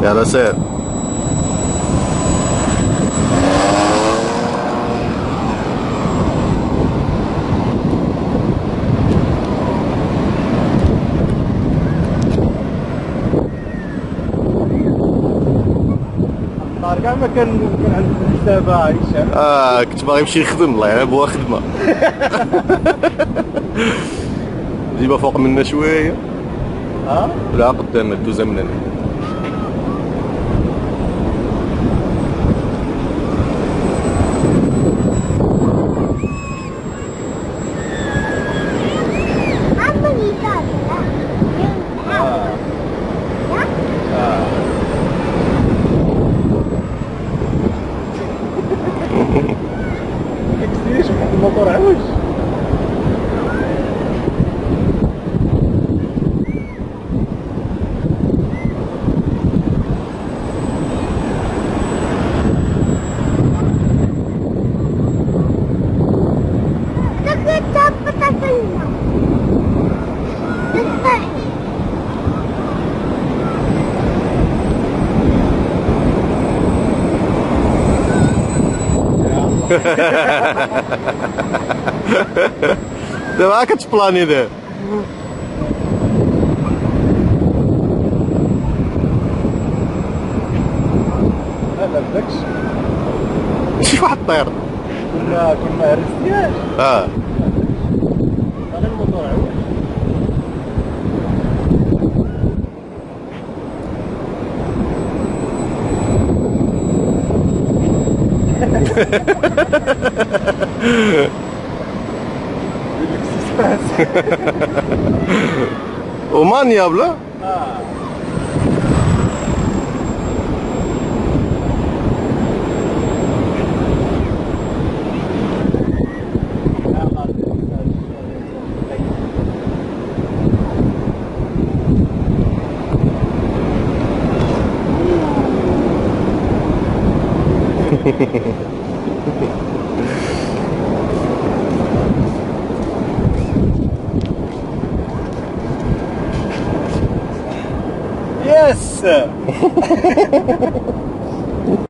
يلا سير. كاع ما كان عند الحسابه عايشه. كنت باغي نمشي نخدم، الله يعين بوها خدمه. جيبها فوق منا شويه. لا قدام دوزها من هنا. كيكسيريش واحد الموتور عوج. دابا كتبلاني دابا. لا بداكش شي واحد طير. كنا هرستياش. غير الموتور عوج. ومانيا بلا؟ يس.